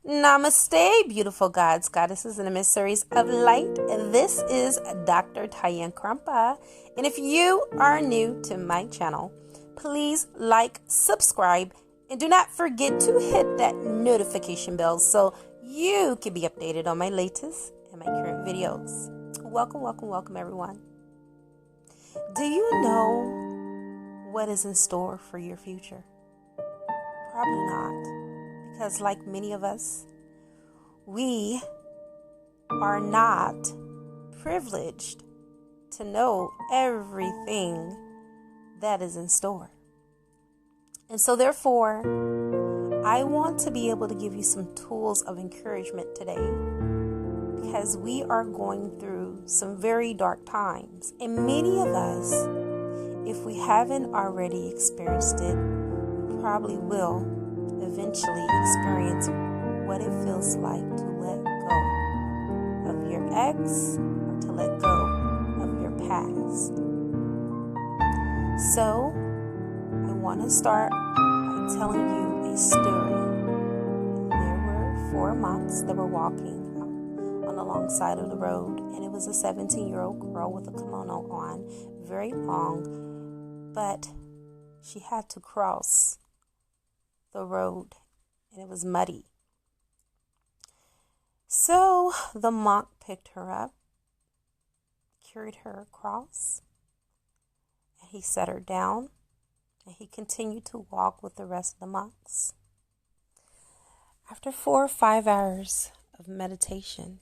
Namaste, beautiful gods, goddesses, and emissaries of light. This is Dr. Tyann Krumpa. And if you are new to my channel, please like, subscribe, and do not forget to hit that notification bell so you can be updated on my latest and my current videos. Welcome, welcome, welcome, everyone. Do you know what is in store for your future? Probably not. Because like many of us, we are not privileged to know everything that is in store. And so therefore, I want to be able to give you some tools of encouragement today, because we are going through some very dark times. And many of us, if we haven't already experienced it, we probably will eventually experience what it feels like to let go of your ex or to let go of your past. So, I want to start by telling you a story. There were 4 monks that were walking on the long side of the road, and it was a 17-year-old girl with a kimono on, very long, but she had to cross the road, and it was muddy. So the monk picked her up, carried her across, and he set her down, and he continued to walk with the rest of the monks. After 4 or 5 hours of meditation,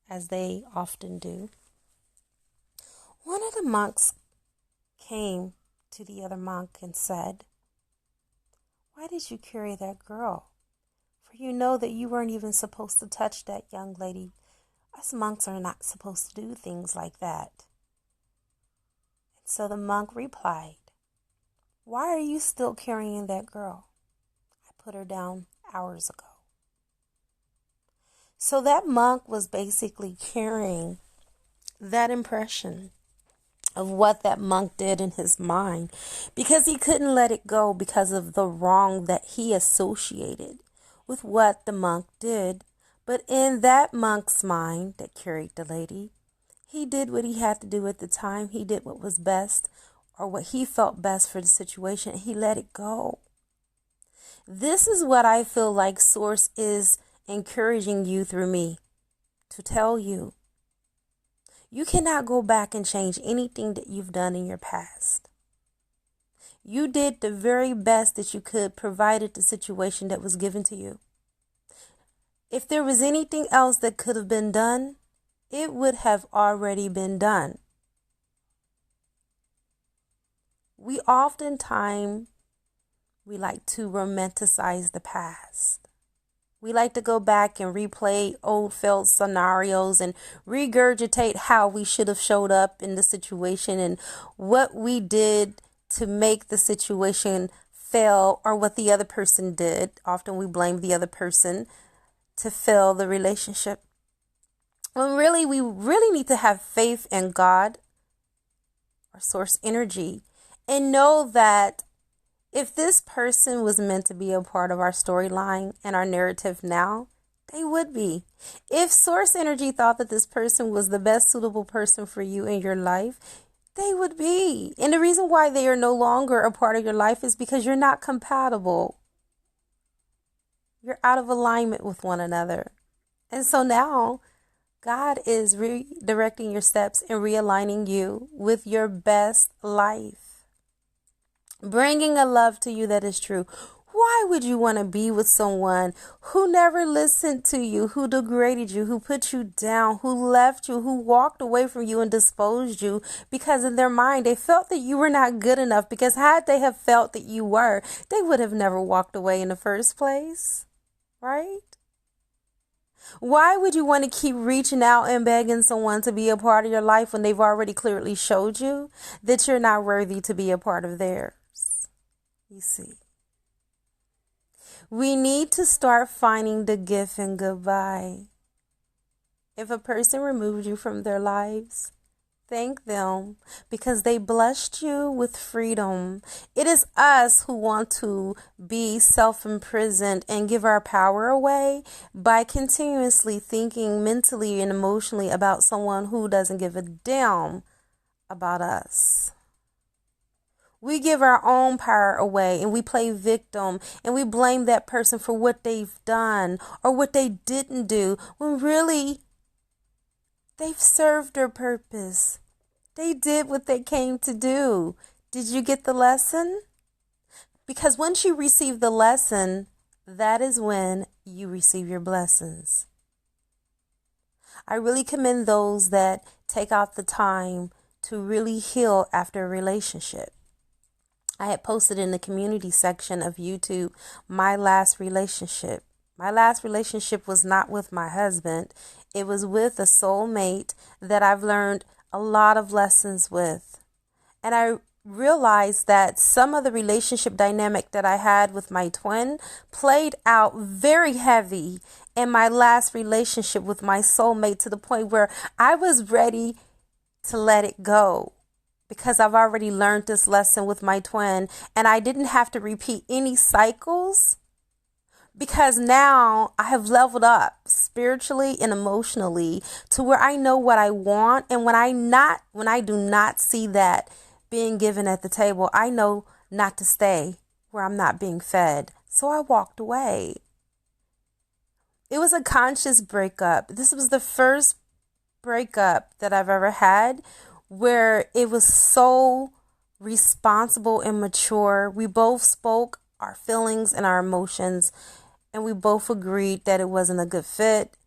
as they often do, one of the monks came to the other monk and said, "Why did you carry that girl? For you know that you weren't even supposed to touch that young lady. Us monks are not supposed to do things like that." And so the monk replied, "Why are you still carrying that girl? I put her down hours ago." So that monk was basically carrying that impression of what that monk did in his mind, because he couldn't let it go because of the wrong that he associated with what the monk did. But in that monk's mind that carried the lady, he did what he had to do at the time. He did what was best, or what he felt best for the situation. He let it go. This is what I feel like Source is encouraging you through me to tell you. You cannot go back and change anything that you've done in your past. You did the very best that you could, provided the situation that was given to you. If there was anything else that could have been done, it would have already been done. We oftentimes, we like to romanticize the past. We like to go back and replay old failed scenarios and regurgitate how we should have showed up in the situation and what we did to make the situation fail, or what the other person did. Often we blame the other person to fail the relationship. When really, we really need to have faith in God, or source energy, and know that if this person was meant to be a part of our storyline and our narrative now, they would be. If source energy thought that this person was the best suitable person for you in your life, they would be. And the reason why they are no longer a part of your life is because you're not compatible. You're out of alignment with one another. And so now God is redirecting your steps and realigning you with your best life, bringing a love to you that is true. Why would you want to be with someone who never listened to you, who degraded you, who put you down, who left you, who walked away from you and disposed you because in their mind they felt that you were not good enough? Because had they have felt that you were, they would have never walked away in the first place, right? Why would you want to keep reaching out and begging someone to be a part of your life when they've already clearly showed you that you're not worthy to be a part of theirs? You see, we need to start finding the gift in goodbye. If a person removes you from their lives, Thank them because they blessed you with freedom. It is us who want to be self-imprisoned and give our power away by continuously thinking mentally and emotionally about someone who doesn't give a damn about us. We give our own power away and we play victim and we blame that person for what they've done or what they didn't do when really they've served their purpose. They did what they came to do. Did you get the lesson? Because once you receive the lesson, that is when you receive your blessings. I really commend those that take out the time to really heal after a relationship. I had posted in the community section of YouTube, my last relationship. My last relationship was not with my husband. It was with a soulmate that I've learned a lot of lessons with. And I realized that some of the relationship dynamic that I had with my twin played out very heavy in my last relationship with my soulmate to the point where I was ready to let it go. Because I've already learned this lesson with my twin and I didn't have to repeat any cycles because now I have leveled up spiritually and emotionally to where I know what I want. And when I do not see that being given at the table, I know not to stay where I'm not being fed. So I walked away. It was a conscious breakup. This was the first breakup that I've ever had where it was so responsible and mature. We both spoke our feelings and our emotions, and we both agreed that it wasn't a good fit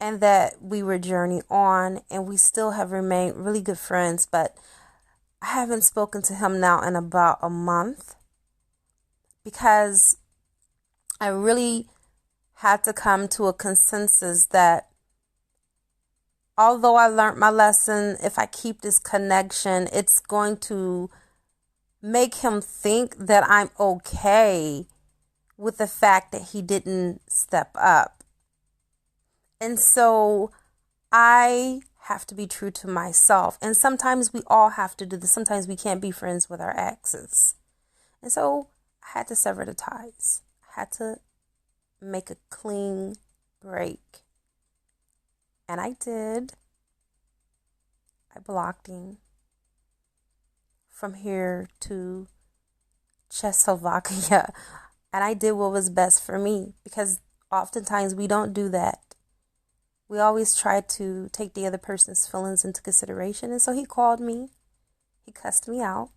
and that we were journeying on, and we still have remained really good friends. But I haven't spoken to him now in about a month because I really had to come to a consensus that although I learned my lesson, if I keep this connection, it's going to make him think that I'm okay with the fact that he didn't step up. And so I have to be true to myself. And sometimes we all have to do this. Sometimes we can't be friends with our exes. And so I had to sever the ties. I had to make a clean break. And I did. I blocked him from here to Czechoslovakia. And I did what was best for me because oftentimes we don't do that. We always try to take the other person's feelings into consideration. And so he called me. He cussed me out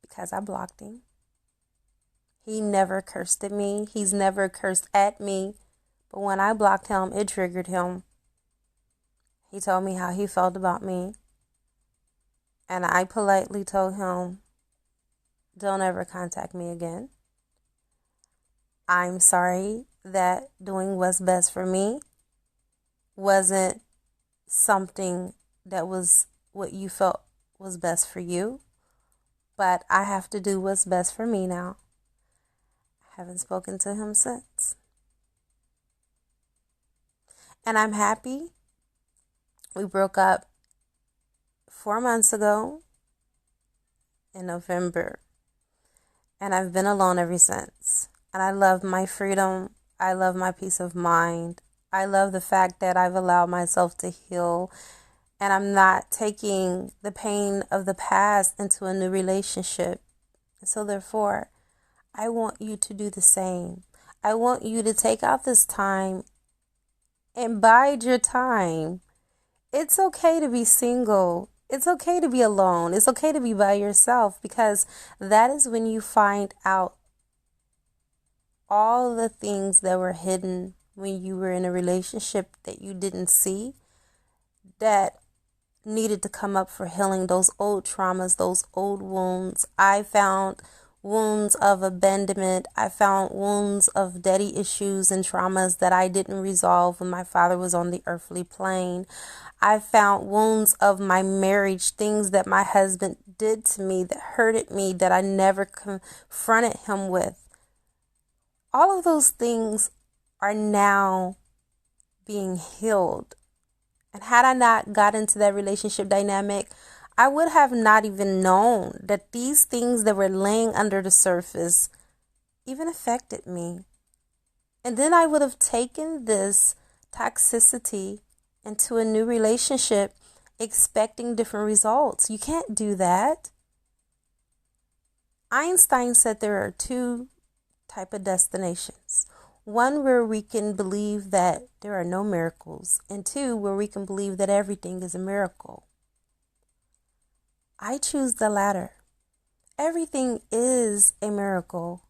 because I blocked him. He never cursed at me. He's never cursed at me. But when I blocked him, it triggered him. He told me how he felt about me. And I politely told him, don't ever contact me again. I'm sorry that doing what's best for me wasn't something that was what you felt was best for you. But I have to do what's best for me now. I haven't spoken to him since. And I'm happy. We broke up 4 months ago in November. And I've been alone ever since. And I love my freedom. I love my peace of mind. I love the fact that I've allowed myself to heal. And I'm not taking the pain of the past into a new relationship. So therefore, I want you to do the same. I want you to take out this time and bide your time. It's okay to be single. It's okay to be alone. It's okay to be by yourself because that is when you find out all the things that were hidden when you were in a relationship that you didn't see that needed to come up for healing, those old traumas, those old wounds. I found wounds of abandonment. I found wounds of daddy issues and traumas that I didn't resolve when my father was on the earthly plane. I found wounds of my marriage, things that my husband did to me that hurted me that I never confronted him with. All of those things are now being healed. And had I not got into that relationship dynamic, I would have not even known that these things that were laying under the surface even affected me. And then I would have taken this toxicity into a new relationship expecting different results. You can't do that. Einstein said there are two type of destinations. One where we can believe that there are no miracles, and two where we can believe that everything is a miracle. I choose the latter. Everything is a miracle.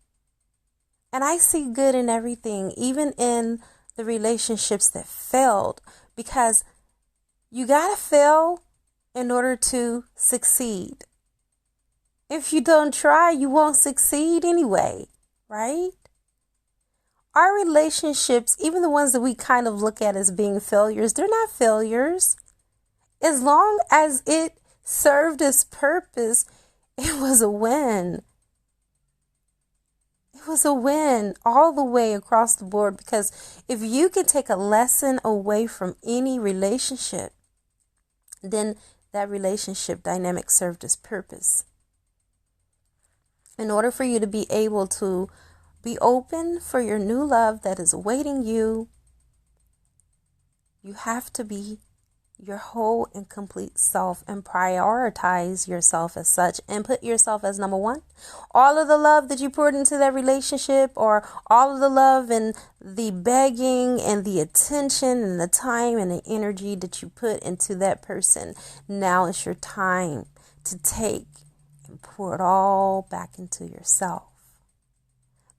And I see good in everything, even in the relationships that failed, because you gotta fail in order to succeed. If you don't try, you won't succeed anyway, right? Our relationships, even the ones that we kind of look at as being failures, they're not failures. As long as it served its purpose, it was a win. It was a win all the way across the board, because if you can take a lesson away from any relationship, then that relationship dynamic served its purpose. In order for you to be able to be open for your new love that is awaiting you, you have to be your whole and complete self and prioritize yourself as such and put yourself as number one. All of the love that you poured into that relationship, or all of the love and the begging and the attention and the time and the energy that you put into that person, now it's your time to take and pour it all back into yourself.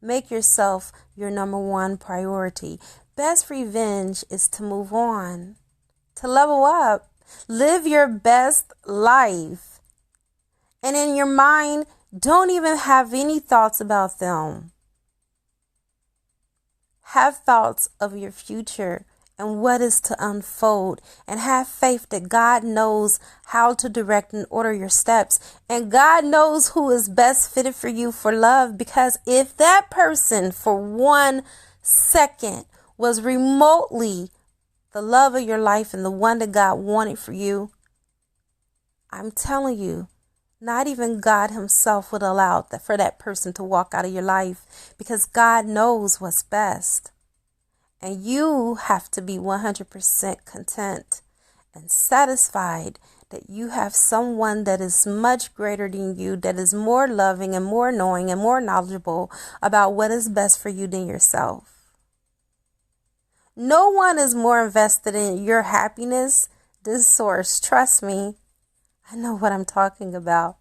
Make yourself your number one priority. Best revenge is to move on, to level up, live your best life. And in your mind, don't even have any thoughts about them. Have thoughts of your future and what is to unfold, and have faith that God knows how to direct and order your steps, and God knows who is best fitted for you for love. Because if that person for 1 second was remotely the love of your life and the one that God wanted for you, I'm telling you, not even God himself would allow that for that person to walk out of your life, because God knows what's best. And you have to be 100% content and satisfied that you have someone that is much greater than you, that is more loving and more knowing and more knowledgeable about what is best for you than yourself. No one is more invested in your happiness than Source. Trust me, I know what I'm talking about.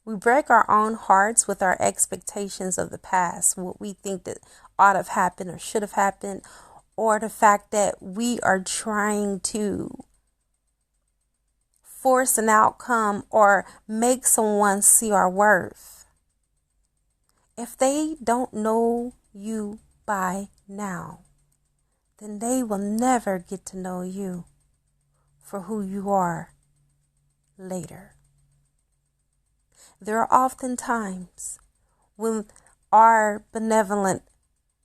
We break our own hearts with our expectations of the past, what we think that ought to have happened or should have happened, or the fact that we are trying to force an outcome or make someone see our worth. If they don't know you by now, then they will never get to know you for who you are later. There are often times when our benevolent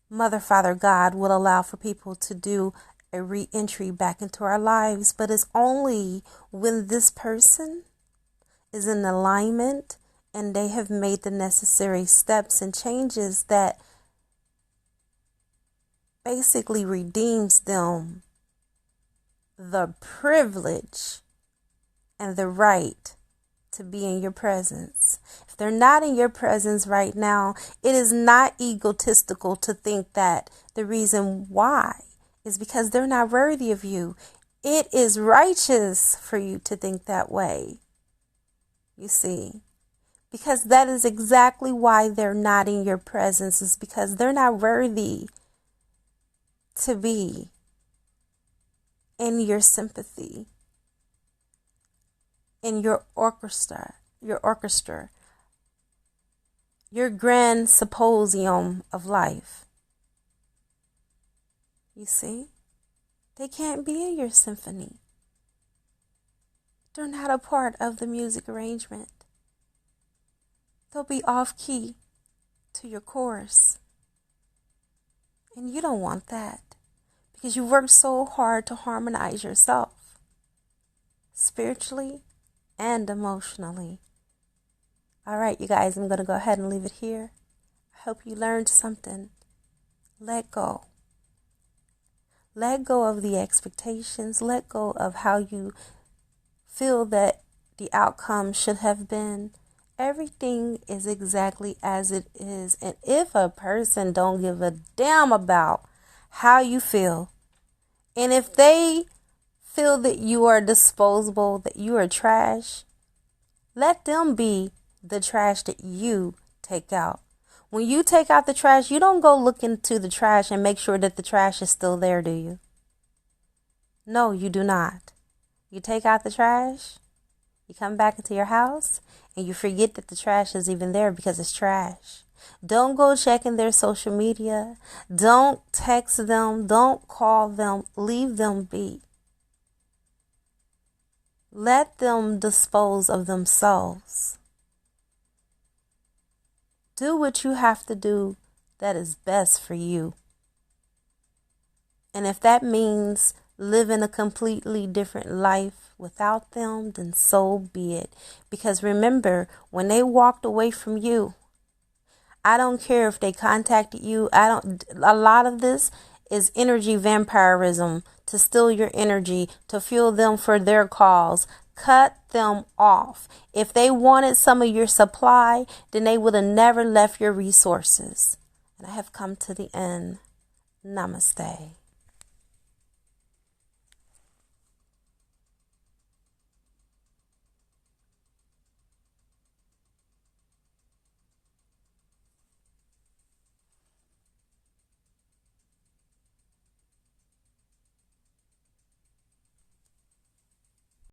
Mother, Father, God will allow for people to do a re-entry back into our lives, but it's only when this person is in alignment and they have made the necessary steps and changes that basically redeems them the privilege and the right to be in your presence. If they're not in your presence right now, it is not egotistical to think that the reason why is because they're not worthy of you. It is righteous for you to think that way. You see, because that is exactly why they're not in your presence, is because they're not worthy to be in your sympathy, in your orchestra, your grand symposium of life. You see, they can't be in your symphony. They're not a part of the music arrangement. They'll be off key to your chorus. And you don't want that, because you worked so hard to harmonize yourself. spiritually and emotionally. All right, you guys, I'm going to go ahead and leave it here. I hope you learned something. Let go. Let go of the expectations. Let go of how you feel that the outcome should have been. Everything is exactly as it is. And if a person don't give a damn about how you feel, and if they feel that you are disposable, that you are trash, let them be the trash that you take out. When you take out the trash, you don't go look into the trash and make sure that the trash is still there, do you? No, you do not. You take out the trash, you come back into your house, and you forget that the trash is even there because it's trash. Don't go checking their social media. Don't text them. Don't call them. Leave them be. Let them dispose of themselves. Do what you have to do that is best for you. And if that means living a completely different life without them, then so be it. Because remember, when they walked away from you, I don't care if they contacted you. A lot of this is energy vampirism, to steal your energy, to fuel them for their cause. Cut them off. If they wanted some of your supply, then they would have never left your resources. And I have come to the end. Namaste.